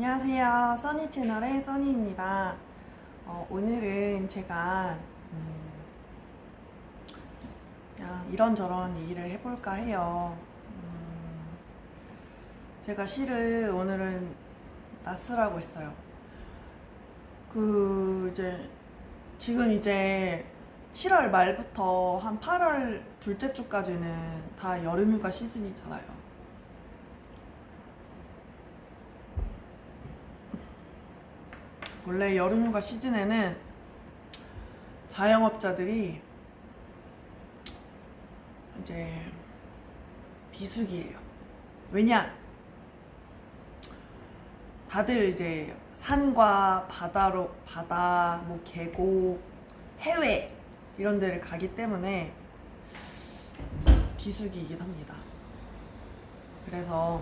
안녕하세요. 써니 채널의 써니입니다. 오늘은 제가 그냥 이런저런 얘기를 해볼까 해요. 제가 시를 오늘은 낯쓰라고 했어요. 지금 이제 7월 말부터 한 8월 둘째 주까지는 다 여름휴가 시즌이잖아요. 원래 여름휴가 시즌에는 자영업자들이 이제 비수기예요. 왜냐? 다들 이제 산과 바다, 뭐 계곡, 해외 이런 데를 가기 때문에 비수기이긴 합니다. 그래서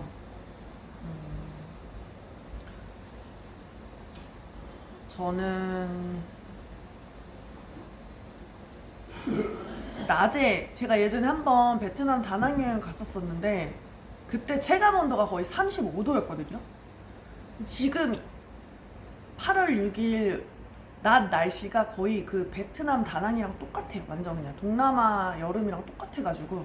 저는 낮에 제가 예전에 한번 베트남 다낭 여행 갔었었는데 그때 체감 온도가 거의 35도였거든요. 지금 8월 6일 낮 날씨가 거의 그 베트남 다낭이랑 똑같아요. 완전 그냥 동남아 여름이랑 똑같아가지고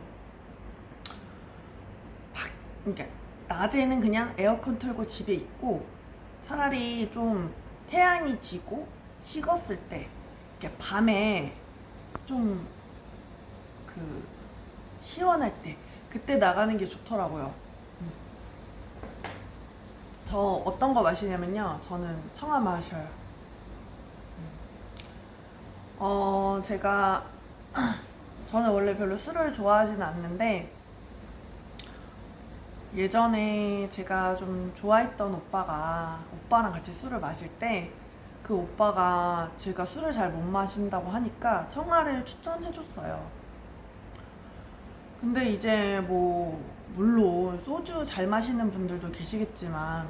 그러니까 낮에는 그냥 에어컨 틀고 집에 있고 차라리 좀 태양이 지고 식었을 때 이렇게 밤에 좀 그 시원할 때 그때 나가는 게 좋더라고요. 저 어떤 거 마시냐면요, 저는 청아 마셔요. 제가 저는 원래 별로 술을 좋아하진 않는데 예전에 제가 좀 좋아했던 오빠랑 같이 술을 마실 때 그 오빠가 제가 술을 잘 못 마신다고 하니까 청아를 추천해줬어요. 근데 이제 뭐 물론 소주 잘 마시는 분들도 계시겠지만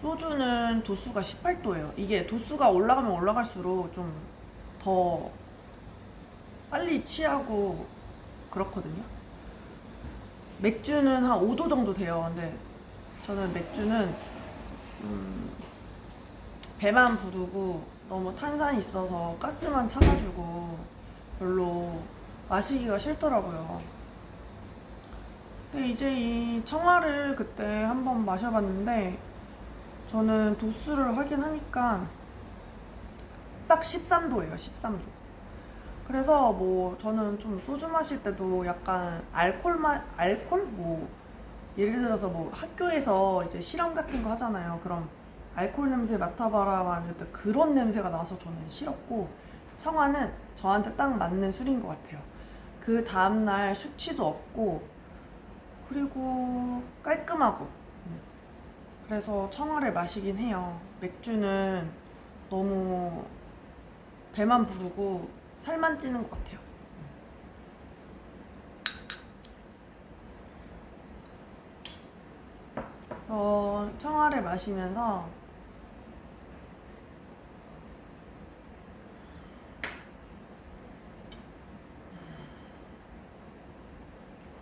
소주는 도수가 18도예요. 이게 도수가 올라가면 올라갈수록 좀 더 빨리 취하고 그렇거든요. 맥주는 한 5도 정도 돼요. 근데 저는 맥주는 배만 부르고 너무 탄산이 있어서 가스만 차가지고 별로 마시기가 싫더라고요. 근데 이제 이 청아를 그때 한번 마셔봤는데 저는 도수를 확인하니까 딱 13도예요. 13도. 그래서 뭐 저는 좀 소주 마실 때도 약간 알콜? 뭐 예를 들어서 뭐 학교에서 이제 실험 같은 거 하잖아요. 그럼 알콜 냄새 맡아봐라 말할 때 그런 냄새가 나서 저는 싫었고, 청아는 저한테 딱 맞는 술인 것 같아요. 그 다음날 숙취도 없고 그리고 깔끔하고. 그래서 청아를 마시긴 해요. 맥주는 너무 배만 부르고 살만 찌는 것 같아요. 청아를 마시면서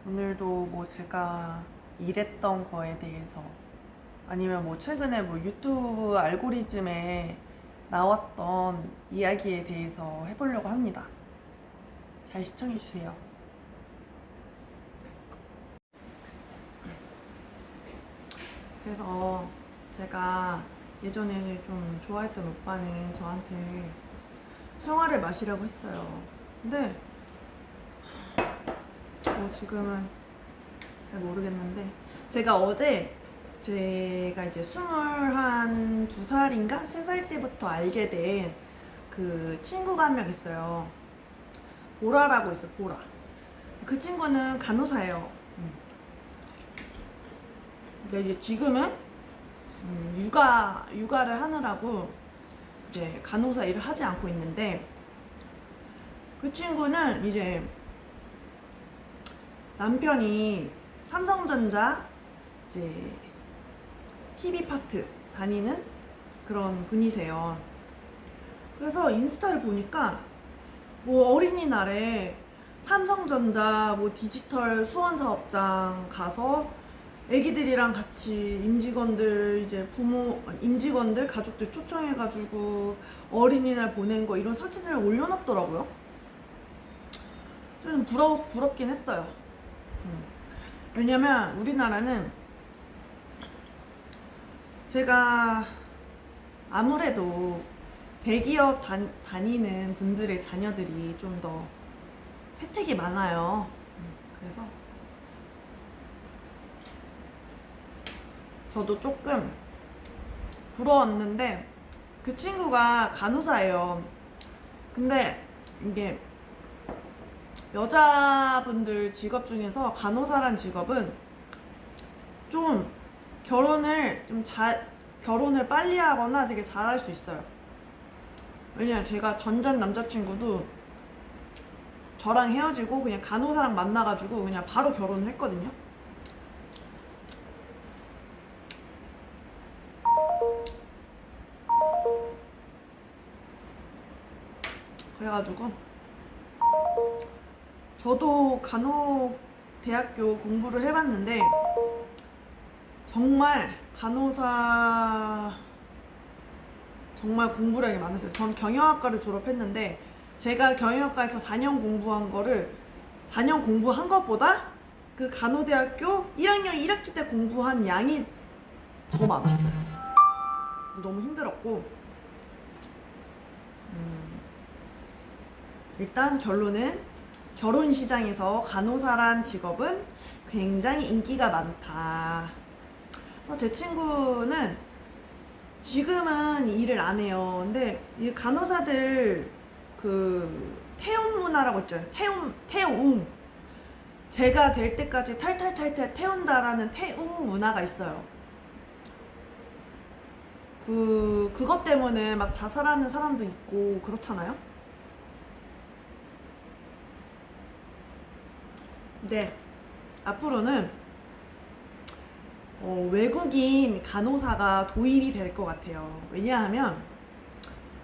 오늘도 뭐 제가 일했던 거에 대해서 아니면 뭐 최근에 뭐 유튜브 알고리즘에 나왔던 이야기에 대해서 해보려고 합니다. 잘 시청해주세요. 그래서 제가 예전에 좀 좋아했던 오빠는 저한테 청아를 마시라고 했어요. 근데 뭐 지금은 잘 모르겠는데 제가 이제 22살인가 3살 때부터 알게 된 그 친구가 한 명 있어요. 보라라고 있어요. 보라. 그 친구는 간호사예요. 근데 이제 지금은 육아를 하느라고 이제 간호사 일을 하지 않고 있는데, 그 친구는 이제 남편이 삼성전자 이제 TV 파트 다니는 그런 분이세요. 그래서 인스타를 보니까 뭐 어린이날에 삼성전자 뭐 디지털 수원 사업장 가서 애기들이랑 같이 임직원들 이제 부모 임직원들 가족들 초청해가지고 어린이날 보낸 거 이런 사진을 올려놨더라고요. 좀 부럽긴 했어요. 왜냐면 우리나라는 제가 아무래도 대기업 다니는 분들의 자녀들이 좀 더 혜택이 많아요. 그래서 저도 조금 부러웠는데 그 친구가 간호사예요. 근데 이게 여자분들 직업 중에서 간호사란 직업은 좀 결혼을 빨리 하거나 되게 잘할 수 있어요. 왜냐면 제가 전 남자친구도 저랑 헤어지고 그냥 간호사랑 만나가지고 그냥 바로 결혼을 했거든요. 그래가지고 저도 간호대학교 공부를 해봤는데 정말 간호사 정말 공부량이 많았어요. 전 경영학과를 졸업했는데 제가 경영학과에서 4년 공부한 것보다 그 간호대학교 1학년 1학기 때 공부한 양이 더 많았어요. 너무 힘들었고 일단 결론은 결혼 시장에서 간호사란 직업은 굉장히 인기가 많다. 그래서 제 친구는 지금은 일을 안 해요. 근데 이 간호사들 그 태움 문화라고 있죠. 태움. 제가 될 때까지 탈탈탈탈 태운다라는 태움 문화가 있어요. 그것 때문에 막 자살하는 사람도 있고 그렇잖아요. 네, 앞으로는 외국인 간호사가 도입이 될 것 같아요. 왜냐하면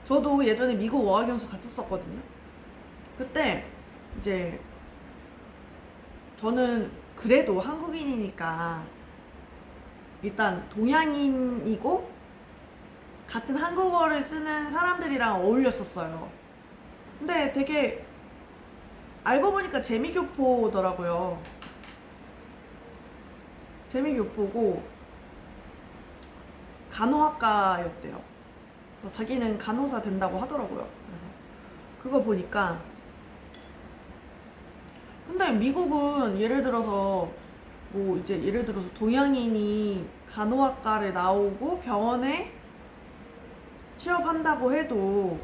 저도 예전에 미국 어학연수 갔었거든요. 그때 이제 저는 그래도 한국인이니까 일단 동양인이고 같은 한국어를 쓰는 사람들이랑 어울렸었어요. 근데 되게 알고 보니까 재미교포더라고요. 재미교포고 간호학과였대요. 그래서 자기는 간호사 된다고 하더라고요. 그거 보니까 근데 미국은 예를 들어서 동양인이 간호학과를 나오고 병원에 취업한다고 해도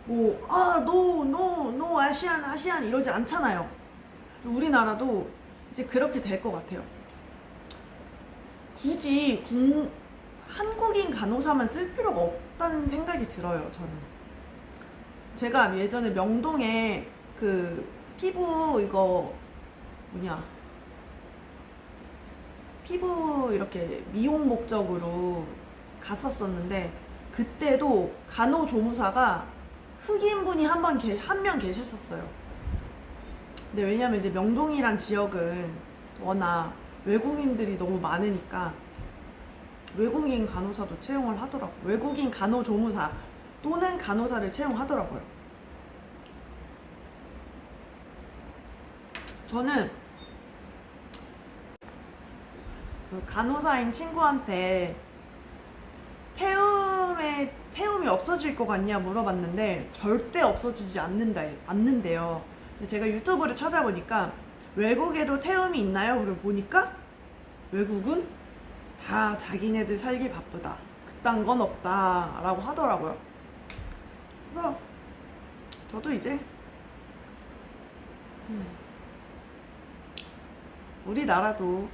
노 아시안 이러지 않잖아요. 우리나라도 이제 그렇게 될 것 같아요. 굳이 한국인 간호사만 쓸 필요가 없다는 생각이 들어요. 저는 제가 예전에 명동에 그 피부 이렇게 미용 목적으로 갔었었는데 그때도 간호조무사가 흑인분이 한 명 계셨었어요. 근데 왜냐면 이제 명동이란 지역은 워낙 외국인들이 너무 많으니까 외국인 간호사도 채용을 하더라고요. 외국인 간호조무사 또는 간호사를 채용하더라고요. 저는 그 간호사인 친구한테 태움이 없어질 것 같냐 물어봤는데 절대 없어지지 않는데요. 근데 제가 유튜브를 찾아보니까 외국에도 태움이 있나요? 그걸 보니까 외국은 다 자기네들 살기 바쁘다. 그딴 건 없다 라고 하더라고요. 그래서 저도 이제 우리나라도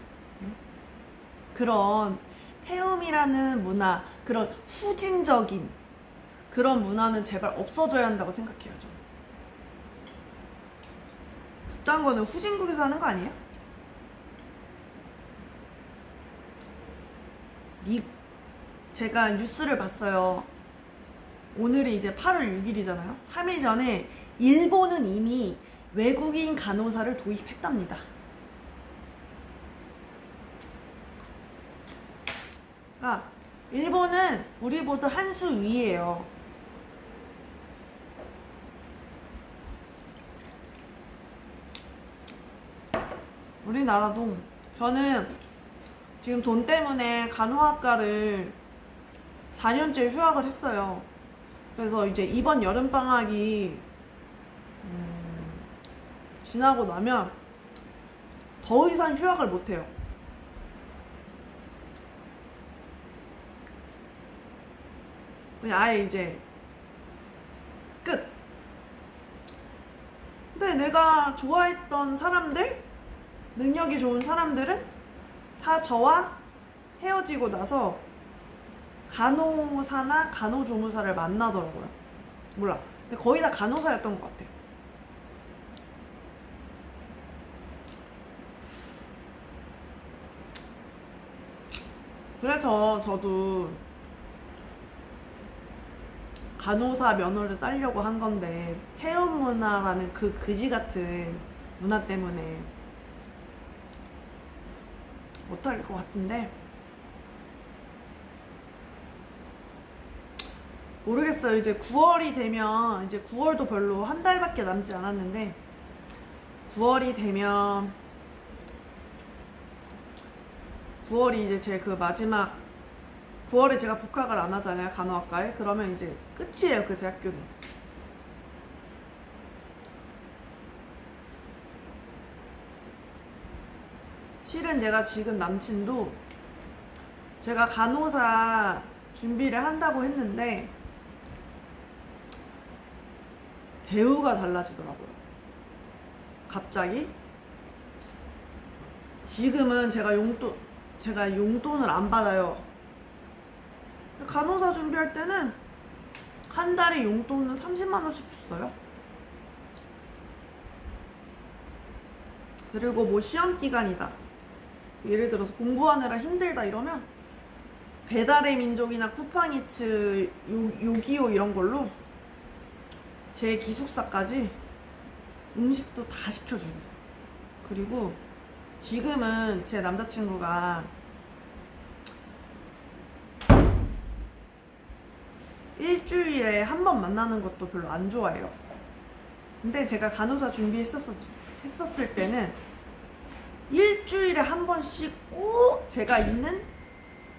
그런 태움이라는 문화, 그런 후진적인 그런 문화는 제발 없어져야 한다고 생각해요. 저는. 그딴 거는 후진국에서 하는 거 아니에요? 제가 뉴스를 봤어요. 오늘이 이제 8월 6일이잖아요. 3일 전에 일본은 이미 외국인 간호사를 도입했답니다. 그러니까 일본은 우리보다 한 수 위예요. 우리나라도 저는 지금 돈 때문에 간호학과를 4년째 휴학을 했어요. 그래서 이제 이번 여름방학이 지나고 나면 더 이상 휴학을 못해요. 그냥 아예 이제 끝. 근데 내가 좋아했던 사람들, 능력이 좋은 사람들은 다 저와 헤어지고 나서 간호사나 간호조무사를 만나더라고요. 몰라. 근데 거의 다 간호사였던 것 같아요. 그래서 저도 간호사 면허를 따려고 한 건데 태움 문화라는 그 그지 같은 문화 때문에 못할 것 같은데 모르겠어요. 이제 9월이 되면 이제 9월도 별로 한 달밖에 남지 않았는데 9월이 되면 9월이 이제 제 그 마지막 9월에 제가 복학을 안 하잖아요. 간호학과에. 그러면 이제 끝이에요. 그 대학교는. 실은 제가 지금 남친도 제가 간호사 준비를 한다고 했는데 대우가 달라지더라고요. 갑자기. 지금은 제가 용돈을 안 받아요. 간호사 준비할 때는 한 달에 용돈은 30만 원씩 줬어요. 그리고 뭐 시험 기간이다. 예를 들어서 공부하느라 힘들다 이러면 배달의 민족이나 쿠팡이츠, 요기요 이런 걸로 제 기숙사까지 음식도 다 시켜주고. 그리고 지금은 제 남자친구가 일주일에 한 번 만나는 것도 별로 안 좋아해요. 근데 제가 간호사 준비했었을 때는 일주일에 한 번씩 꼭 제가 있는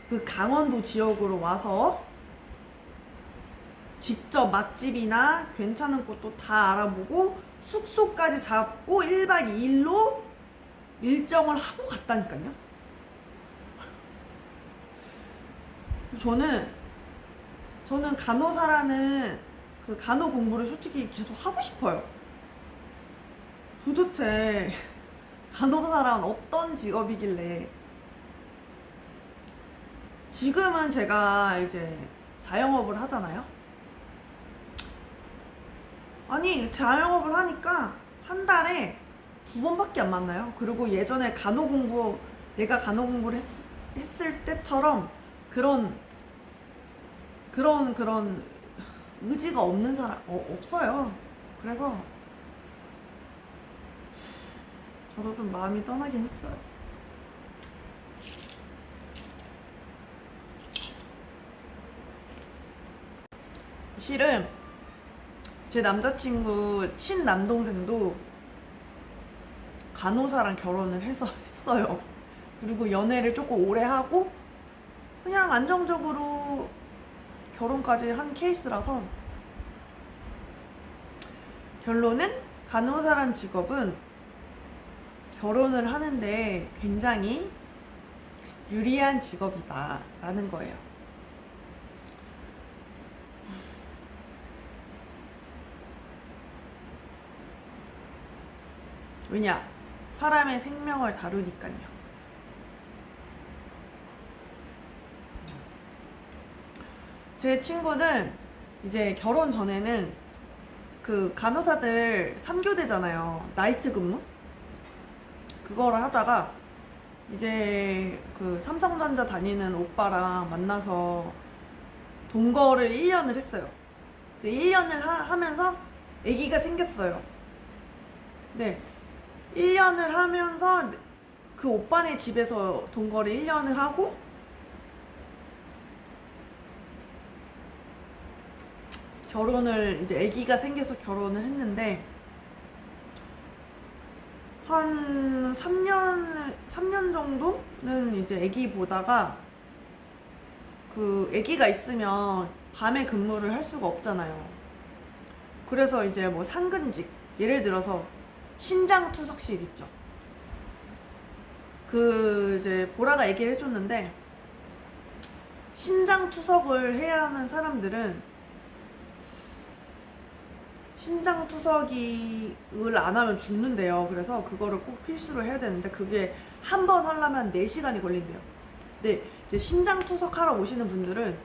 그 강원도 지역으로 와서 직접 맛집이나 괜찮은 곳도 다 알아보고 숙소까지 잡고 1박 2일로 일정을 하고 갔다니까요. 저는 간호사라는 그 간호 공부를 솔직히 계속 하고 싶어요. 도대체 간호사란 어떤 직업이길래. 지금은 제가 이제 자영업을 하잖아요. 아니, 자영업을 하니까 한 달에 2번밖에 안 만나요. 그리고 예전에 내가 간호 공부를 했을 때처럼 그런 의지가 없는 사람 없어요. 그래서 저도 좀 마음이 떠나긴 했어요. 실은 제 남자친구 친남동생도 간호사랑 결혼을 했어요. 그리고 연애를 조금 오래 하고 그냥 안정적으로 결혼까지 한 케이스라서 결론은 간호사란 직업은 결혼을 하는데 굉장히 유리한 직업이다 라는 거예요. 왜냐? 사람의 생명을 다루니까요. 제 친구는 이제 결혼 전에는 그 간호사들 3교대잖아요. 나이트 근무? 그거를 하다가 이제 그 삼성전자 다니는 오빠랑 만나서 동거를 1년을 했어요. 근데 1년을 하면서 아기가 생겼어요. 네. 1년을 하면서 그 오빠네 집에서 동거를 1년을 하고 결혼을 이제 아기가 생겨서 결혼을 했는데 한 3년 정도는 이제 아기 보다가 그 아기가 있으면 밤에 근무를 할 수가 없잖아요. 그래서 이제 뭐 상근직, 예를 들어서 신장투석실 있죠. 그 이제 보라가 얘기를 해줬는데 신장투석을 해야 하는 사람들은 신장투석을 안 하면 죽는데요. 그래서 그거를 꼭 필수로 해야 되는데 그게 한 번 하려면 4시간이 걸린대요. 근데 이제 신장투석 하러 오시는 분들은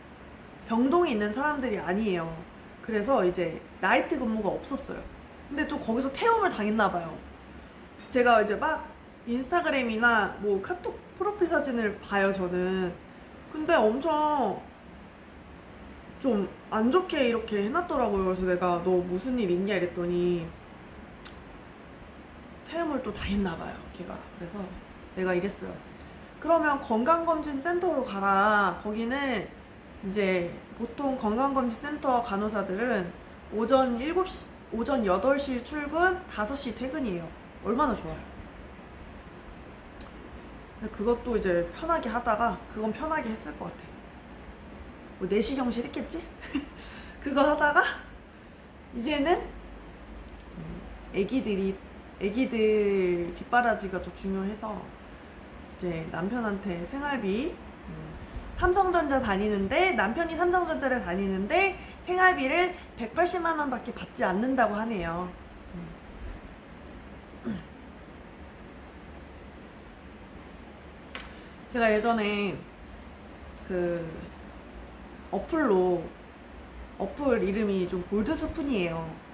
병동에 있는 사람들이 아니에요. 그래서 이제 나이트 근무가 없었어요. 근데 또 거기서 태움을 당했나 봐요. 제가 이제 막 인스타그램이나 뭐 카톡 프로필 사진을 봐요, 저는. 근데 엄청 좀 안 좋게 이렇게 해놨더라고요. 그래서 내가 너 무슨 일 있냐 이랬더니 태움을 또 당했나 봐요, 걔가. 그래서 내가 이랬어요. 그러면 건강검진센터로 가라. 거기는 이제 보통 건강검진센터 간호사들은 오전 8시 출근, 5시 퇴근이에요. 얼마나 좋아요. 근데 그것도 이제 편하게 하다가 그건 편하게 했을 것 같아. 뭐 내시경실 했겠지? 그거 하다가 이제는 애기들 뒷바라지가 더 중요해서 이제 남편한테 생활비 삼성전자 다니는데 남편이 삼성전자를 다니는데 생활비를 180만 원밖에 받지 않는다고 하네요. 제가 예전에 그 어플 이름이 좀 골드스푼이에요.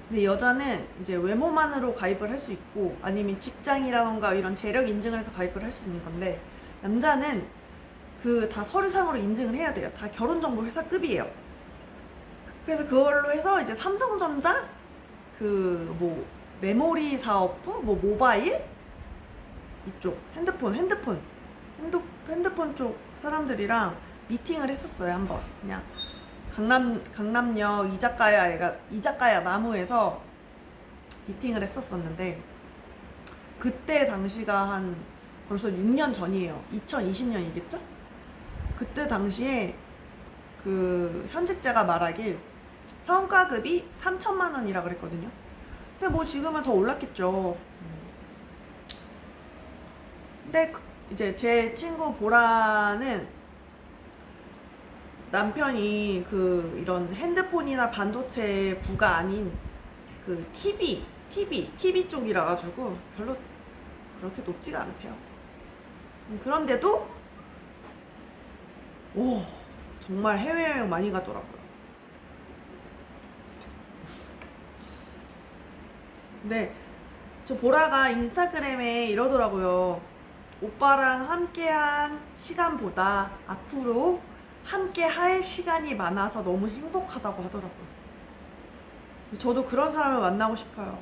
근데 여자는 이제 외모만으로 가입을 할 수 있고 아니면 직장이라던가 이런 재력 인증을 해서 가입을 할 수 있는 건데 남자는 그 다 서류상으로 인증을 해야 돼요. 다 결혼정보 회사급이에요. 그래서 그걸로 해서 이제 삼성전자 그 뭐 메모리 사업부 뭐 모바일 이쪽 핸드폰 쪽 사람들이랑 미팅을 했었어요. 한번 그냥 강남역 이자카야 나무에서 미팅을 했었었는데 그때 당시가 한 벌써 6년 전이에요. 2020년이겠죠? 그때 당시에 그 현직자가 말하길 성과급이 3천만 원이라 그랬거든요. 근데 뭐 지금은 더 올랐겠죠. 근데 이제 제 친구 보라는 남편이 그 이런 핸드폰이나 반도체 부가 아닌 그 TV 쪽이라 가지고 별로 그렇게 높지가 않대요. 그런데도 오 정말 해외여행 많이 가더라고요. 근데 저 보라가 인스타그램에 이러더라고요. 오빠랑 함께한 시간보다 앞으로 함께 할 시간이 많아서 너무 행복하다고 하더라고요. 저도 그런 사람을 만나고 싶어요.